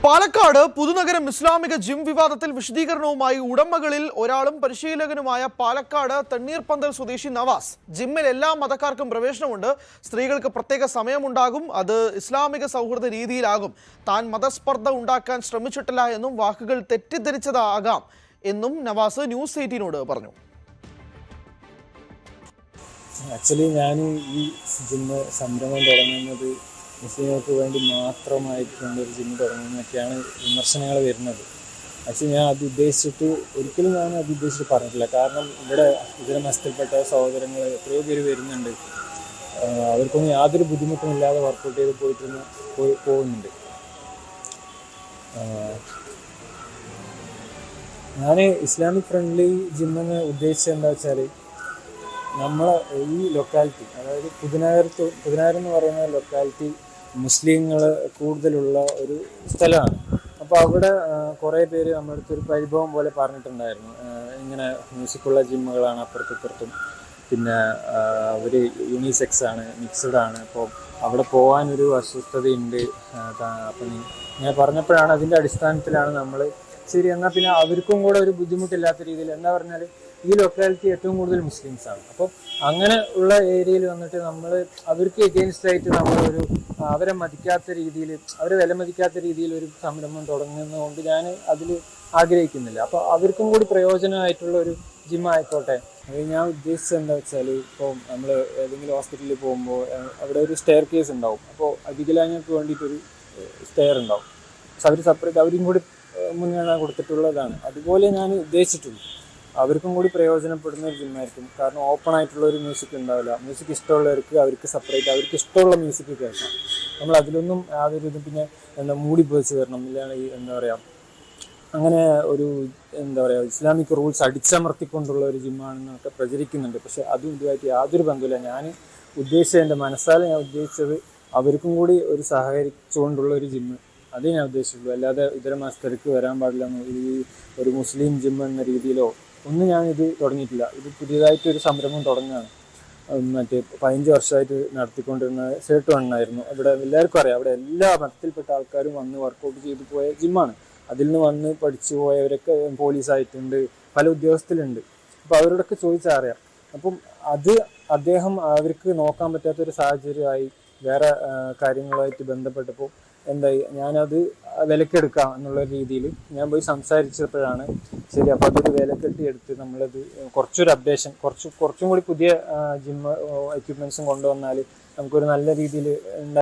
പാലക്കാട് പുതുനഗരം ഇസ്ലാമിക ജിം വിവാദത്തിൽ വിശദീകരണവുമായി ഉടമകളിൽ ഒരാളും പരിശീലകനുമായ പാലക്കാട് തണ്ണീർപന്തൽ സ്വദേശി നവാസ്. ജിമ്മിൽ എല്ലാ മതക്കാർക്കും പ്രവേശനമുണ്ട്. സ്ത്രീകൾക്ക് പ്രത്യേക സമയമുണ്ടാകും. അത് ഇസ്ലാമിക സൗഹൃദ രീതിയിലാകും. താൻ മതസ്പർദ്ധ ഉണ്ടാക്കാൻ ശ്രമിച്ചിട്ടില്ല എന്നും വാക്കുകൾ തെറ്റിദ്ധരിച്ചതാകാം എന്നും നവാസ് ന്യൂസ് 18നോട് പറഞ്ഞു. ആക്ച്വലി ഞാൻ ഈ ജിമ്മ് സംരംഭം തുടങ്ങുന്നത് മുസ്ലിങ്ങൾക്ക് വേണ്ടി മാത്രമായിക്കൊണ്ട് ഒരു ജിമ്മ് തുടങ്ങുന്നതൊക്കെയാണ് വിമർശനങ്ങൾ വരുന്നത്. ആക്ച്വലി ഞാൻ അത് ഉദ്ദേശിച്ചിട്ട് ഒരിക്കലും ഞാൻ അത് ഉദ്ദേശിച്ചിട്ട് പറഞ്ഞിട്ടില്ല. കാരണം ഇവിടെ ഇതര മതത്തിൽപ്പെട്ട സഹോദരങ്ങൾ എത്രയോ പേര് വരുന്നുണ്ട്. അവർക്കൊന്നും യാതൊരു ബുദ്ധിമുട്ടുമില്ലാതെ വർക്കൗട്ട് ചെയ്ത് പോകുന്നുണ്ട്. ഞാൻ ഇസ്ലാമിക് ഫ്രണ്ട്ലി ജിമ്മെന്ന് ഉദ്ദേശിച്ചത് എന്താ വെച്ചാൽ, നമ്മളെ ഈ ലൊക്കാലിറ്റി, അതായത് പുതുനഗരം എന്ന് പറയുന്ന ലൊക്കാലിറ്റി മുസ്ലിങ്ങൾ കൂടുതലുള്ള ഒരു സ്ഥലമാണ്. അപ്പോൾ അവിടെ കുറേ പേര് നമ്മുടെ അടുത്തൊരു പരിഭവം പോലെ പറഞ്ഞിട്ടുണ്ടായിരുന്നു, ഇങ്ങനെ മ്യൂസിക്കുള്ള ജിമ്മുകളാണ് അപ്പുറത്തും, പിന്നെ അവർ യൂണിസെക്സ് ആണ്, മിക്സഡ് ആണ്, അപ്പോൾ അവിടെ പോകാനൊരു അസ്വസ്ഥതയുണ്ട്. അപ്പം ഞാൻ പറഞ്ഞപ്പോഴാണ്, അതിൻ്റെ അടിസ്ഥാനത്തിലാണ് നമ്മൾ ശരി എന്നാൽ പിന്നെ അവർക്കും കൂടെ ഒരു ബുദ്ധിമുട്ടില്ലാത്ത രീതിയിൽ, എന്താ പറഞ്ഞാൽ ഈ ലൊക്കാലിറ്റി ഏറ്റവും കൂടുതൽ മുസ്ലിംസാണ്. അപ്പോൾ അങ്ങനെ ഉള്ള ഏരിയയിൽ വന്നിട്ട് നമ്മൾ അവർക്ക് എഗെയിൻസ്റ്റ് ആയിട്ട് നമ്മളൊരു അവരെ മതിക്കാത്ത രീതിയിൽ, അവരെ വിലമതിക്കാത്ത രീതിയിൽ ഒരു സംരംഭം തുടങ്ങുന്നതുകൊണ്ട് ഞാൻ അതിൽ ആഗ്രഹിക്കുന്നില്ല. അപ്പോൾ അവർക്കും കൂടി പ്രയോജനമായിട്ടുള്ള ഒരു ജിം ആയിക്കോട്ടെ. അത് ഞാൻ ഉദ്ദേശിച്ചത് എന്താ വെച്ചാൽ, ഇപ്പോൾ നമ്മൾ ഏതെങ്കിലും ഹോസ്പിറ്റലിൽ പോകുമ്പോൾ അവിടെ ഒരു സ്റ്റെയർ കേസ് ഉണ്ടാവും. അപ്പോൾ വികലാംഗങ്ങൾക്ക് വേണ്ടിയിട്ടൊരു സ്റ്റെയർ ഉണ്ടാവും. പക്ഷെ അവർ സെപ്പറേറ്റ് അവരും കൂടി മുൻഗണന കൊടുത്തിട്ടുള്ളതാണ്. അതുപോലെ ഞാൻ ഉദ്ദേശിച്ചിട്ടുള്ളൂ. അവർക്കും കൂടി പ്രയോജനപ്പെടുന്ന ഒരു ജിമ്മായിരിക്കും. കാരണം ഓപ്പൺ ആയിട്ടുള്ള ഒരു മ്യൂസിക് ഉണ്ടാവില്ല. മ്യൂസിക് ഇഷ്ടമുള്ളവർക്ക് അവർക്ക് സെപ്പറേറ്റ് അവർക്ക് ഇഷ്ടമുള്ള മ്യൂസിക് കേൾക്കാം. നമ്മൾ അതിലൊന്നും യാതൊരു ഇതും പിന്നെ മൂടി പോയിച്ച് വരണം, ഇല്ലെങ്കിൽ എന്താ പറയുക, അങ്ങനെ ഒരു എന്താ പറയുക ഇസ്ലാമിക് റൂൾസ് അടിച്ചമർത്തിക്കൊണ്ടുള്ള ഒരു ജിമ്മാണെന്നൊക്കെ പ്രചരിക്കുന്നുണ്ട്. പക്ഷെ അതും ഇതുമായിട്ട് യാതൊരു ബന്ധമില്ല. ഞാൻ ഉദ്ദേശിച്ചത്, എൻ്റെ മനസ്സാൽ ഞാൻ ഉദ്ദേശിച്ചത് അവർക്കും കൂടി ഒരു സഹകരിച്ചുകൊണ്ടുള്ള ഒരു ജിമ്മ്, അതേ ഞാൻ ഉദ്ദേശിച്ചുള്ളൂ. അല്ലാതെ ഇതര മതസ്ഥർക്ക് വരാൻ പാടില്ല ഈ ഒരു മുസ്ലിം ജിമ്മ് എന്ന രീതിയിലോ ഒന്നും ഞാനിത് തുടങ്ങിയിട്ടില്ല. ഇത് പുതിയതായിട്ടൊരു സംരംഭം തുടങ്ങുകയാണ്. മറ്റേ 15 വർഷമായിട്ട് നടത്തിക്കൊണ്ടിരുന്ന സേട്ട് വണ്ണായിരുന്നു. ഇവിടെ എല്ലാവർക്കും അറിയാം, അവിടെ എല്ലാ മതത്തിൽപ്പെട്ട ആൾക്കാരും വന്ന് വർക്കൗട്ട് ചെയ്ത് പോയ ജിമ്മാണ്. അതിൽ നിന്ന് വന്ന് പഠിച്ചു പോയവരൊക്കെ പോലീസായിട്ടുണ്ട്, പല ഉദ്യോഗസ്ഥരുണ്ട്. അപ്പോൾ അവരോടൊക്കെ ചോദിച്ചാൽ അറിയാം. അപ്പം അത് അദ്ദേഹം അവർക്ക് നോക്കാൻ പറ്റാത്തൊരു സാഹചര്യമായി വേറെ കാര്യങ്ങളുമായിട്ട് ബന്ധപ്പെട്ടപ്പോൾ എന്തായി, ഞാനത് വിലക്കെടുക്കാം എന്നുള്ള രീതിയിൽ ഞാൻ പോയി സംസാരിച്ചപ്പോഴാണ് ശരി, അപ്പോൾ അതൊരു വിലക്കെട്ടി എടുത്ത് നമ്മളത് കുറച്ചൊരു അപ്ഡേഷൻ, കുറച്ചും കൂടി പുതിയ ജിം എക്യുപ്മെൻറ്റ്സും കൊണ്ടുവന്നാൽ നമുക്കൊരു നല്ല രീതിയിൽ